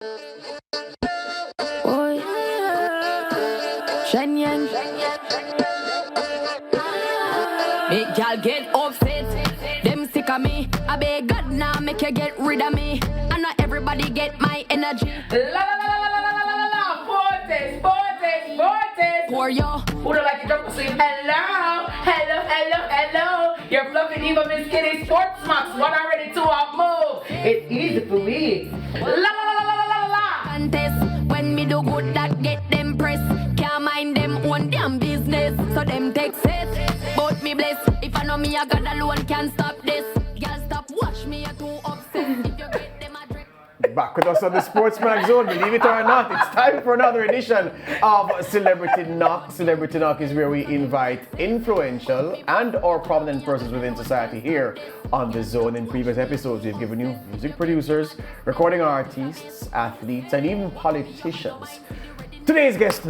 Oh yeah. Shenyan. Make y'all get upset. Them sick of me. I beg God now make you get rid of me. I know everybody get my energy. La la la la la la la la la. Fortes. For you. Who don't like to drop asleep? Hello. Your fluffy diva Miss Kitty SportsMax 1 already 2 up move. It's easy for me. La la la la la la la. Contest. When me do good that get them press. Can't mind them own damn business. So them take set. But me bless. If I know me I got alone can't stop this. Girl stop watch me you're too upset. If you get them a drink. Back with us on the SportsMax Zone, believe it or not, it's time for another edition of Celebrity Knock. Celebrity Knock is where we invite influential and or prominent persons within society here on the Zone. In previous episodes, we've given you music producers, recording artists, athletes, and even politicians. Today's guest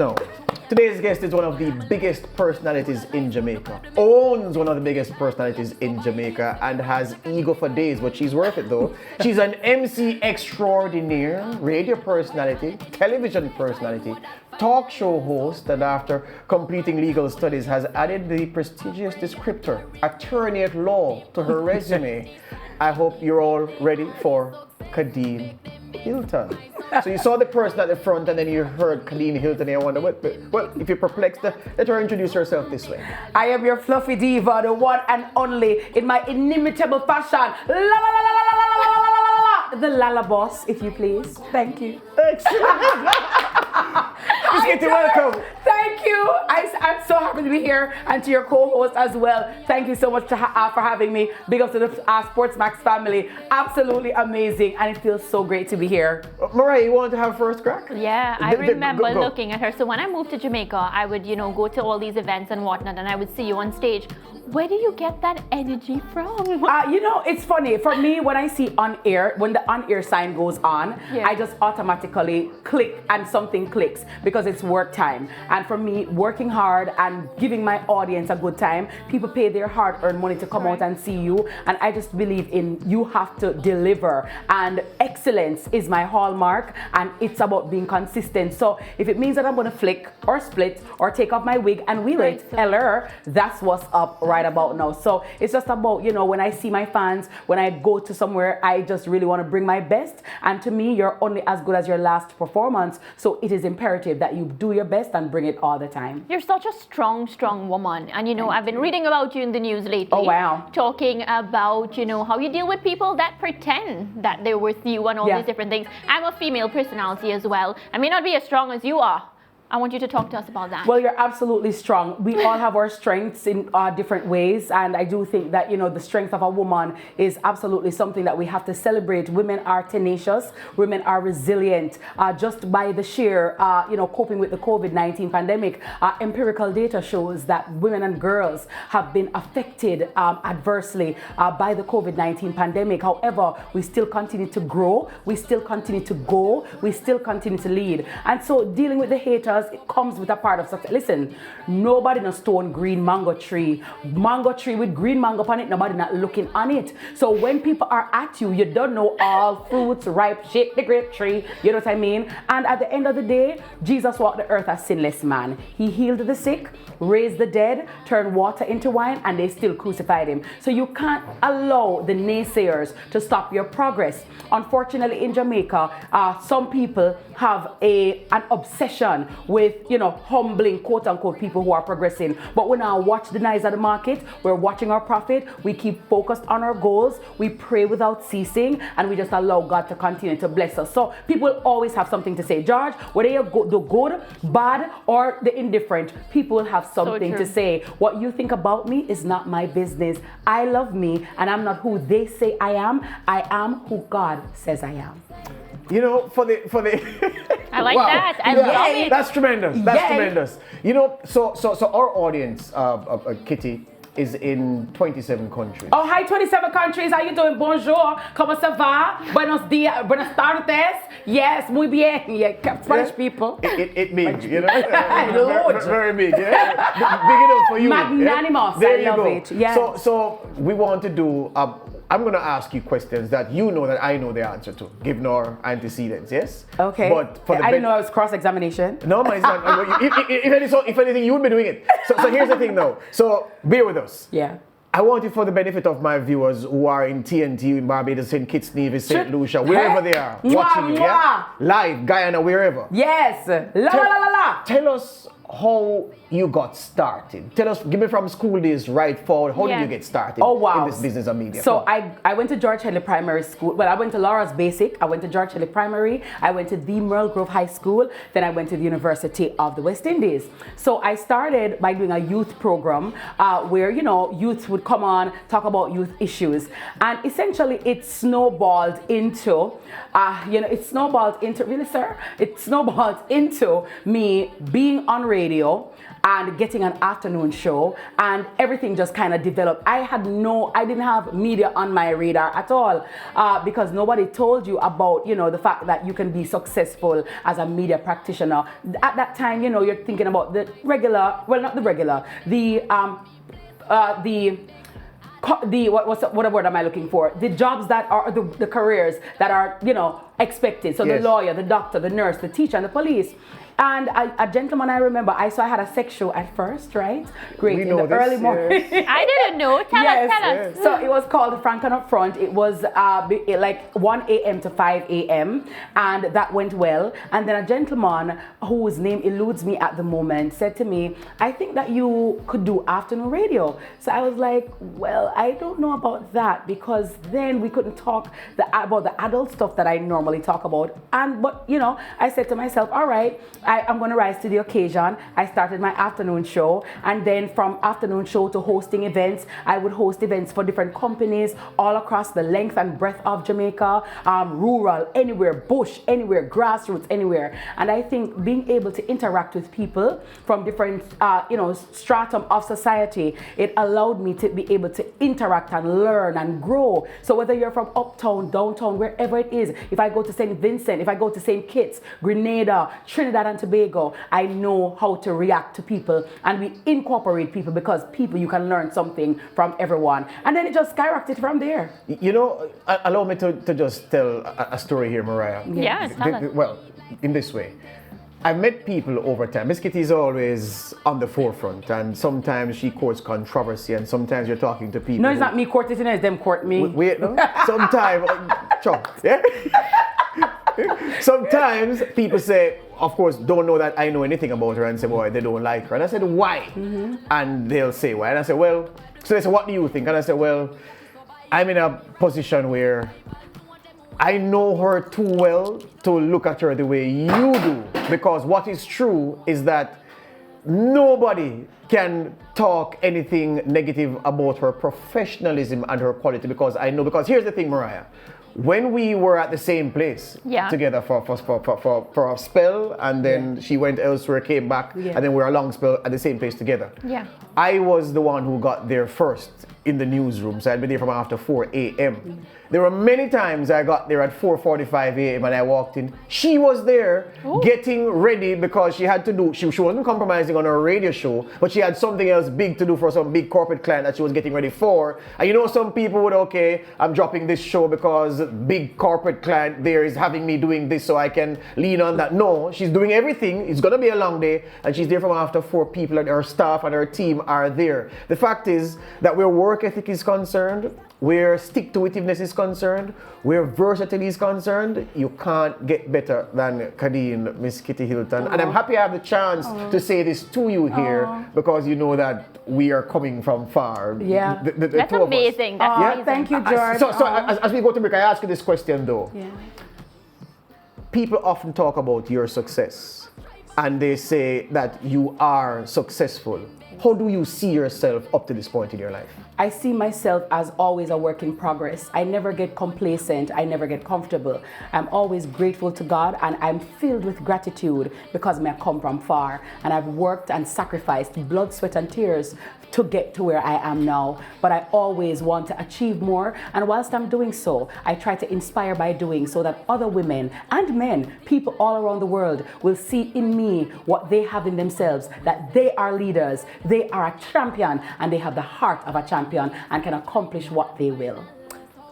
is one of the biggest personalities in Jamaica, owns one of the biggest personalities in Jamaica, and has ego for days, but she's worth it though. She's an MC extraordinaire, radio personality, television personality, talk show host, and after completing legal studies has added the prestigious descriptor, attorney at law, to her resume. I hope you're all ready for Khadine Hylton. So you saw the person at the front and then you heard Khadine Hylton and I wonder, well, if you're perplexed, let her introduce herself this way. I am your fluffy diva, the one and only, in my inimitable fashion. La la la la la la la la la la la. The Lala boss, if you please. Thank you. Excellent. Miss Kitty, welcome. Thank you. I'm so happy to be here, and to your co-host as well. Thank you so much for having me. Big up to the SportsMax family. Absolutely amazing, and it feels so great to be here. Mariah, you want to have first crack? Yeah, I remember go. looking at her. So when I moved to Jamaica, I would, go to all these events and whatnot, and I would see you on stage. Where do you get that energy from? It's funny. For me, when I see on air, when the on air sign goes on, Yeah. I just automatically click and something clicks because it's work time. And for me, working hard and giving my audience a good time, people pay their hard-earned money to come out and see you. And I just believe in you have to deliver. And excellence is my hallmark, and it's about being consistent. So if it means that I'm going to flick or split or take off my wig and wheel it, LR, that's what's up right about now. So it's just about, when I see my fans, when I go to somewhere, I just really want to bring my best. And to me, you're only as good as your last performance. So it is imperative that you do your best and bring it all the time. You're such a strong woman. And, I've been reading about you in the news lately. Oh, wow. Talking about, how you deal with people that pretend that they're with you and all these different things. I'm a female personality as well. I may not be as strong as you are. I want you to talk to us about that. Well, you're absolutely strong. We all have our strengths in different ways. And I do think that, the strength of a woman is absolutely something that we have to celebrate. Women are tenacious. Women are resilient. Just by the sheer, coping with the COVID-19 pandemic, empirical data shows that women and girls have been affected adversely by the COVID-19 pandemic. However, we still continue to grow. We still continue to go. We still continue to lead. And so dealing with the haters, it comes with a part of success. Listen, nobody no stone green mango tree with green mango on it, nobody not looking on it. So when people are at you, you don't know all fruits ripe, shake the grape tree, you know what I mean? And at the end of the day, Jesus walked the earth as sinless man. He healed the sick, raised the dead, turned water into wine, and they still crucified him. So you can't allow the naysayers to stop your progress. Unfortunately, in Jamaica, some people have an obsession with, humbling, quote unquote, people who are progressing. But when I watch the noise of the market, we're watching our profit, we keep focused on our goals, we pray without ceasing, and we just allow God to continue to bless us. So people always have something to say. George, whether you do good, bad, or the indifferent, people will have something to say. What you think about me is not my business. I love me, and I'm not who they say I am. I am who God says I am. For the I like that. I love it. That's tremendous. That's tremendous. So our audience, Kitty, is in 27 countries. Oh, hi, 27 countries. How you doing? Bonjour. ¿Cómo se va? Buenos días. Buenas tardes. Yes, muy bien. Yeah, Spanish people. It big, Lord. very big. Yeah? Big enough for you. Magnanimous. Yeah? There I you love go. it. Yeah. So we want to do I'm going to ask you questions that you know that I know the answer to, give no antecedents, yes? Okay. But for I didn't know it was cross-examination. No, man, it's not. If anything, you would be doing it. So here's the thing, though. So bear with us. Yeah. I want it for the benefit of my viewers who are in TNT, in Barbados, St. Kitts, Nevis, St. Lucia, wherever they are, watching you, yeah? Live, Guyana, wherever. Yes. La. Tell us how you got started. Tell us, give me from school days right forward. How did you get started in this business of media? So I went to George Headley Primary School. Well, I went to Laura's Basic. I went to George Headley Primary. I went to the Merle Grove High School. Then I went to the University of the West Indies. So I started by doing a youth program where, you know, youth would come on, talk about youth issues. And essentially it snowballed into, really, sir? It snowballed into me being on radio and getting an afternoon show, and everything just kind of developed. I didn't have media on my radar at all because nobody told you about, you know, the fact that you can be successful as a media practitioner. At that time, you know, you're thinking about the regular, well, not the regular, what word am I looking for? The jobs that are the careers that are, you know, expected. So the lawyer, the doctor, the nurse, the teacher, and the police. And a gentleman I remember, I had a sex show at first, right? Great, in the early morning. I didn't know. Tell us. So it was called Frank and Up Front. It was like 1 a.m. to 5 a.m. and that went well. And then a gentleman whose name eludes me at the moment said to me, I think that you could do afternoon radio. So I was like, well, I don't know about that, because then we couldn't talk about the adult stuff that I normally talk about. But you know, I said to myself, all right, I'm going to rise to the occasion. I started my afternoon show, and then from afternoon show to hosting events, I would host events for different companies all across the length and breadth of Jamaica, rural, anywhere, bush, anywhere, grassroots, anywhere. And I think being able to interact with people from different, stratum of society, it allowed me to be able to interact and learn and grow. So whether you're from uptown, downtown, wherever it is, if I go to St. Vincent, if I go to St. Kitts, Grenada, Trinidad and Tobago, I know how to react to people, and we incorporate people, because people, you can learn something from everyone, and then it just skyrocketed from there. You know, allow me to just tell a story here, Mariah. Yes. Well, in this way, I met people over time. Miss Kitty is always on the forefront, and sometimes she courts controversy, and sometimes you're talking to people. No, it's not me courting, it's them court me. Wait, no? Sometimes, yeah? Sometimes people say, of course, don't know that I know anything about her, and say, boy, they don't like her. And I said, why? Mm-hmm. And they'll say, why? And I said, well, so they say, what do you think? And I said, well, I'm in a position where I know her too well to look at her the way you do. Because what is true is that nobody can talk anything negative about her professionalism and her quality, because I know, because here's the thing, Mariah. When we were at the same place together for a spell, and then she went elsewhere, came back, and then we were a long spell at the same place together. Yeah. I was the one who got there first in the newsroom, so I'd been there from after 4 a.m. There were many times I got there at 4:45 a.m. and I walked in. She was there getting ready, because she had to do, she wasn't compromising on her radio show, but she had something else big to do for some big corporate client that she was getting ready for. And you know, some people would, okay, I'm dropping this show because big corporate client there is having me doing this so I can lean on that. No, she's doing everything. It's going to be a long day, and she's there from after 4 people, and her staff and her team are there. The fact is that where work ethic is concerned, where stick-to-itiveness is concerned, where versatility is concerned, you can't get better than Khadine, Miss Kitty Hylton. And I'm happy I have the chance to say this to you here, because you know that we are coming from far. Yeah. That's amazing. That's amazing. Thank you, George. So as we go to break, I ask you this question though. Yeah. People often talk about your success, and they say that you are successful. How do you see yourself up to this point in your life? I see myself as always a work in progress. I never get complacent. I never get comfortable. I'm always grateful to God, and I'm filled with gratitude because I come from far, and I've worked and sacrificed blood, sweat, and tears to get to where I am now. But I always want to achieve more, and whilst I'm doing so, I try to inspire by doing, so that other women and men, people all around the world, will see in me what they have in themselves, that they are leaders, they are a champion, and they have the heart of a champion and can accomplish what they will.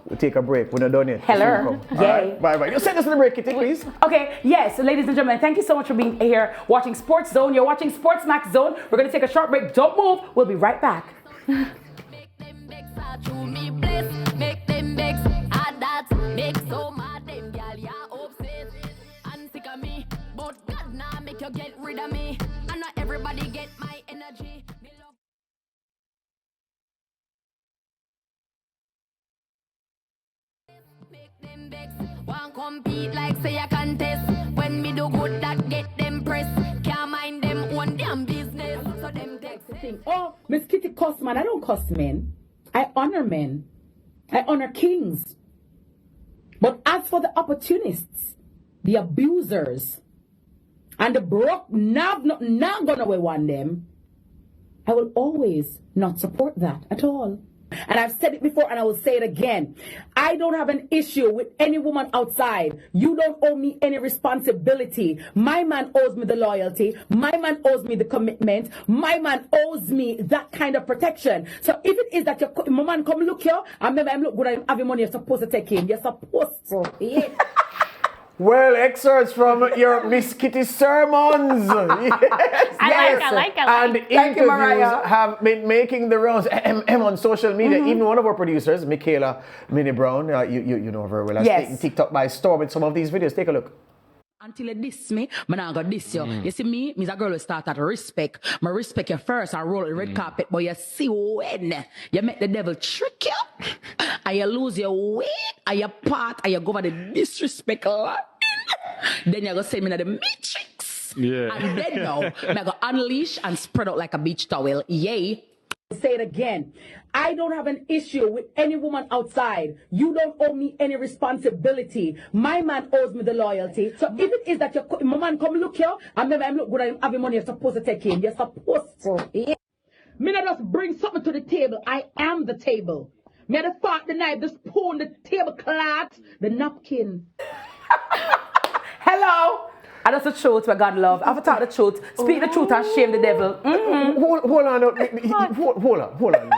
We'll take a break. We're not done yet. Hello. Yay. Right. Bye-bye. You send us to the break, Kitty, please. Okay, yes, so ladies and gentlemen, thank you so much for being here watching Sports Zone. You're watching SportsMax Zone. We're going to take a short break. Don't move. We'll be right back. Make them vex, I do me bless. Make them vex, I that. Make so mad them gal, ya upset. And sick of me, but God now make you get rid of me. And not everybody get my energy. Me love make them vex, want compete like say a contest. When me do good, that get them press. Can't mind them own damn business. So them vex. Oh, Miss Kitty cuss man. I don't cuss men. I honor men. I honor kings. But as for the opportunists, the abusers, and the broke, not gonna away one them, I will always not support that at all. And I've said it before and I will say it again. I don't have an issue with any woman outside. You don't owe me any responsibility. My man owes me the loyalty. My man owes me the commitment. My man owes me that kind of protection. So if it is that my man come look here, and maybe I'm look good and have your money, you're supposed to take him. You're supposed to. Yeah. Well, excerpts from your Miss Kitty sermons. Yes, I like. And Thank you, interviews Mariah. have been making the rounds on social media. Even one of our producers, Michaela Minnie Brown, you know her very well, has taken TikTok by storm with some of these videos. Take a look. Until you diss me, I not gonna diss you. You see me a girl who start at respect. I respect you first and roll the red carpet, but you see when you make the devil trick you, and you lose your way, and you part, and you go over the disrespect line, then you're gonna send me to the matrix. Yeah. And then now, I'm gonna unleash and spread out like a beach towel. Yay. Say it again. I don't have an issue with any woman outside. You don't owe me any responsibility. My man owes me the loyalty. So if it is that my man come look here, and maybe I'm look good and have your money, you're supposed to take him. You're supposed to. Yeah. Me not just bring something to the table. I am the table. Me the fork, the knife, the spoon, the tablecloth, the napkin. Hello. And that's the truth where God love. I've taught the truth. Speak the truth and shame the devil. Hold on.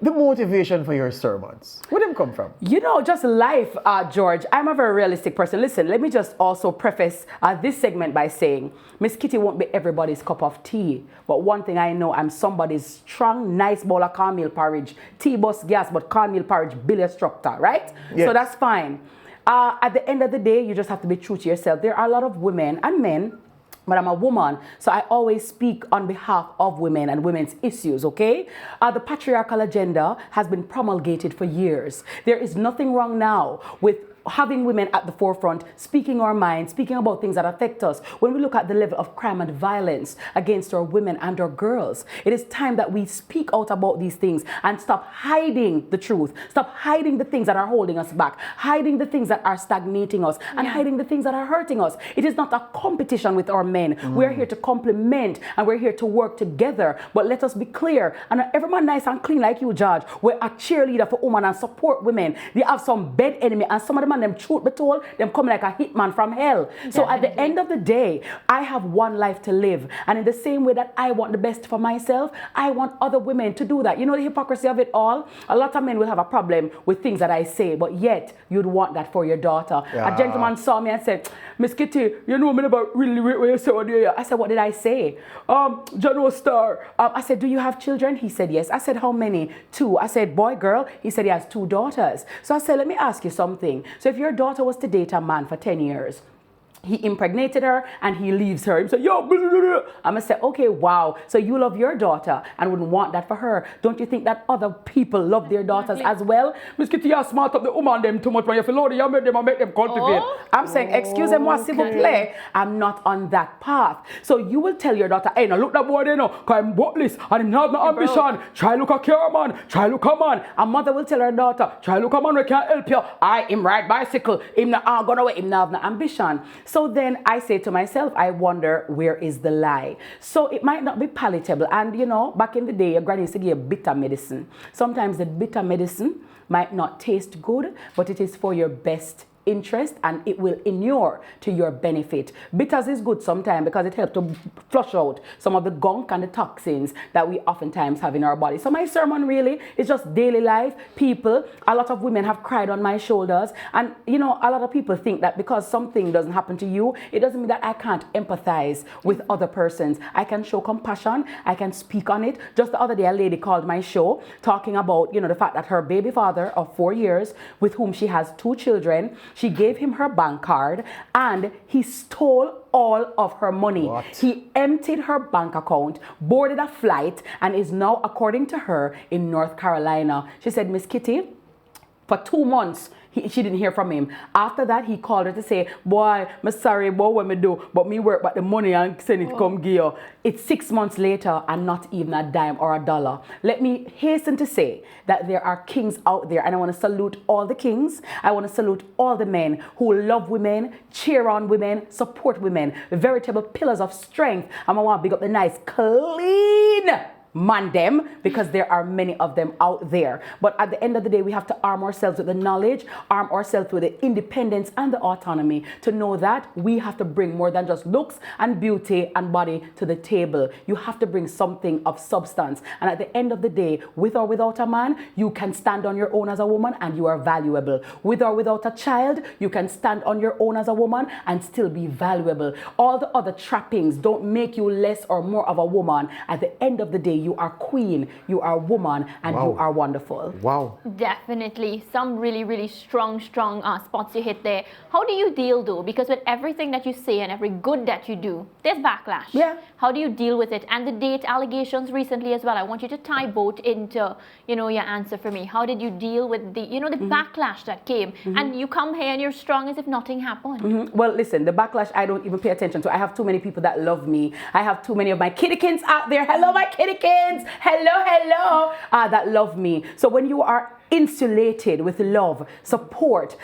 The motivation for your sermons, where them come from? You know, just life, George. I'm a very realistic person. Listen, let me just also preface this segment by saying, Miss Kitty won't be everybody's cup of tea. But one thing I know, I'm somebody's strong, nice bowl of cornmeal porridge. Tea bus gas, but cornmeal porridge, bill instructor, right? Yes. So that's fine. At the end of the day, you just have to be true to yourself. There are a lot of women and men, but I'm a woman, so I always speak on behalf of women and women's issues, okay? The patriarchal agenda has been promulgated for years. There is nothing wrong now with having women at the forefront, speaking our minds, speaking about things that affect us. When we look at the level of crime and violence against our women and our girls, it is time that we speak out about these things and stop hiding the truth. Stop hiding the things that are holding us back, hiding the things that are stagnating us, and hiding the things that are hurting us. It is not a competition with our men. We're here to complement and we're here to work together. But let us be clear, and every man nice and clean like you, George, we're a cheerleader for women and support women. They have some bad enemy, and some of them, and them truth be told, them come like a hitman from hell. So at the end of the day, I have one life to live. And in the same way that I want the best for myself, I want other women to do that. You know the hypocrisy of it all? A lot of men will have a problem with things that I say, but yet you'd want that for your daughter. A gentleman saw me and said, Miss Kitty, you know me about really what you say. I said, what did I say? General Star. I said, do you have children? He said, yes. I said, how many? 2. I said, boy, girl? He said he has 2 daughters. So I said, let me ask you something. So if your daughter was to date a man for 10 years, he impregnated her and he leaves her. He said, yo, blah, blah, blah. I'm going to say, okay, wow. So you love your daughter and wouldn't want that for her. Don't you think that other people love their daughters as well? Miss Kitty, you smart up the woman them too much. When you feel loaded, you make them cultivate. I'm saying, excuse me, s'il vous plaît. I'm not on that path. So you will tell your daughter, hey, now look that boy there now, because I'm worthless and him have no ambition. Try look a care man. Try look a man. A mother will tell her daughter, try look a man who can't help you. I him ride bicycle. Him not gonna away. Him not have no ambition. So then I say to myself, I wonder, where is the lie? So it might not be palatable. And you know, back in the day, your granny used to give bitter medicine. Sometimes the bitter medicine might not taste good, but it is for your best interest and it will inure to your benefit. Bitters is good sometimes because it helps to flush out some of the gunk and the toxins that we oftentimes have in our body. So my sermon really is just daily life. People, a lot of women have cried on my shoulders, and you know, a lot of people think that because something doesn't happen to you, it doesn't mean that I can't empathize with other persons. I can show compassion, I can speak on it. Just the other day, a lady called my show talking about, you know, the fact that her baby father of 4 years, with whom she has 2 children, she gave him her bank card and he stole all of her money. What? He emptied her bank account, boarded a flight, and is now, according to her, in North Carolina. She said, Miss Kitty, for 2 months, she didn't hear from him. After that, he called her to say, boy, I'm sorry, boy, what me do? But me work back the money and send it come give you. It's 6 months later and not even a dime or a dollar. Let me hasten to say that there are kings out there, and I want to salute all the kings. I want to salute all the men who love women, cheer on women, support women, veritable pillars of strength. And I want to big up the nice, clean man them, because there are many of them out there. But at the end of the day, we have to arm ourselves with the knowledge, arm ourselves with the independence and the autonomy to know that we have to bring more than just looks and beauty and body to the table. You have to bring something of substance. And at the end of the day, with or without a man, you can stand on your own as a woman and you are valuable. With or without a child, you can stand on your own as a woman and still be valuable. All the other trappings don't make you less or more of a woman. At the end of the day, you are queen, you are woman, and you are wonderful. Wow. Definitely. Some really, really strong spots you hit there. How do you deal though? Because with everything that you say and every good that you do, there's backlash. Yeah. How do you deal with it? And the date allegations recently as well. I want you to tie both into, you know, your answer for me. How did you deal with the, you know, the backlash that came? And you come here and you're strong as if nothing happened. Well, listen, the backlash I don't even pay attention to. I have too many people that love me. I have too many of my kittykins out there. Hello, my kittykins. Hello. That love me. So when you are insulated with love, support,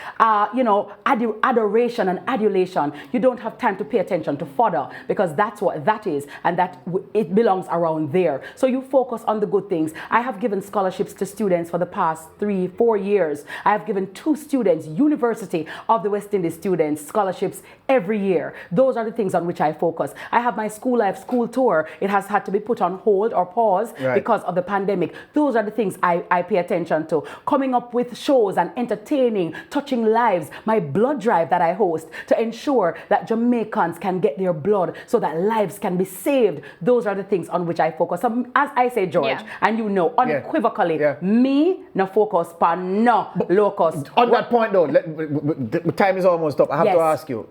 you know, adoration and adulation, you don't have time to pay attention to fodder, because that's what that is, and that it belongs around there. So you focus on the good things. I have given scholarships to students for the past 3-4 years. I have given 2 students, University of the West Indies students, scholarships every year. Those are the things on which I focus. I have my school life school tour. It has had to be put on hold or pause because of the pandemic. Those are the things I pay attention to. Coming up with shows and entertaining, touching lives, my blood drive that I host to ensure that Jamaicans can get their blood so that lives can be saved. Those are the things on which I focus. So, as I say, George, and you know, unequivocally, me no focus on no locust. On that point though, the time is almost up. I have to ask you,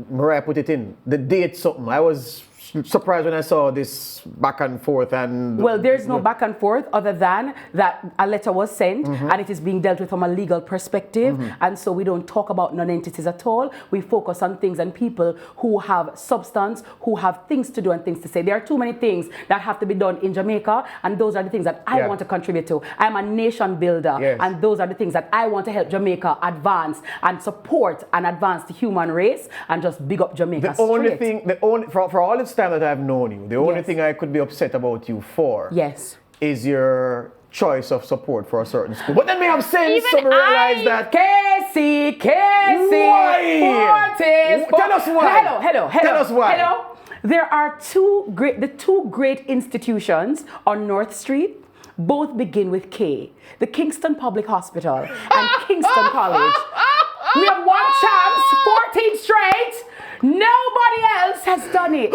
Mariah put it in, the date something. I was surprised when I saw this back and forth. And well, there's no back and forth other than that a letter was sent and it is being dealt with from a legal perspective. And so we don't talk about non-entities at all. We focus on things and people who have substance, who have things to do and things to say. There are too many things that have to be done in Jamaica, and those are the things that I want to contribute to. I'm a nation builder, and those are the things that I want to help Jamaica advance and support and advance the human race and just big up Jamaica. For all this time that I've known you, the only thing I could be upset about you for is your choice of support for a certain school. But then we have since realize that Casey, why? Tell us why. Hello. Tell us why. Hello. There are two great institutions on North Street. Both begin with K. The Kingston Public Hospital and Kingston College. We have won champs 14 straight. Nobody else has done it.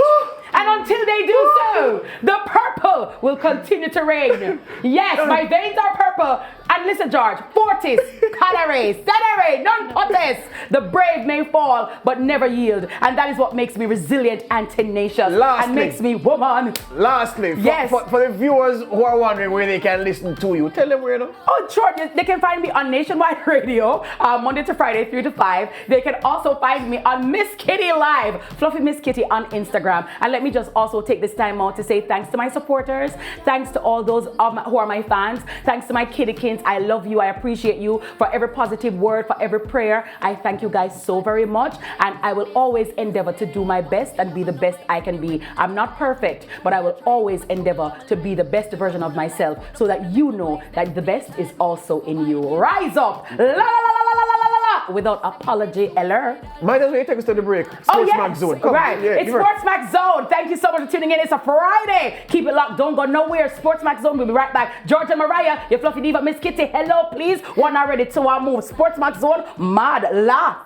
And until they do so, the purple will continue to reign. Yes, my veins are purple. And listen, George, Fortis, Calare, Cedere, non-potes. The brave may fall, but never yield. And that is what makes me resilient and tenacious. And makes me woman. Lastly, for the viewers who are wondering where they can listen to you, tell them where, you know. Oh, sure. They can find me on Nationwide Radio, Monday to Friday, 3 to 5. They can also find me on Miss Kitty Live, Fluffy Miss Kitty on Instagram. And let me just also take this time out to say thanks to my supporters. Thanks to all those who are my fans. Thanks to my kittykins. I love you. I appreciate you for every positive word, for every prayer. I thank you guys so very much. And I will always endeavor to do my best and be the best I can be. I'm not perfect, but I will always endeavor to be the best version of myself so that you know that the best is also in you. Rise up. La la la la la la la la. back without apology, Eller. Might as well take us to the break. Oh, SportsMax yes. Zone. Come, Right. yeah, It's SportsMax Zone. Thank you so much for tuning in. It's a Friday. Keep it locked. Don't go nowhere. SportsMax Zone. We'll be right back. Georgia Mariah, your fluffy diva, Miss Kitty. Hello, please. One already, two our move. SportsMax Zone. Mad la.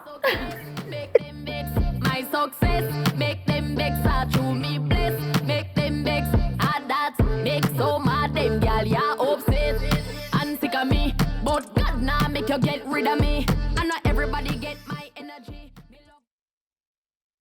Make them vex my success. Make them vex through me bless. Make them vex that make so mad them gal ya obsessed and sick of me. But God nah make you get rid of me. And not everybody get my energy.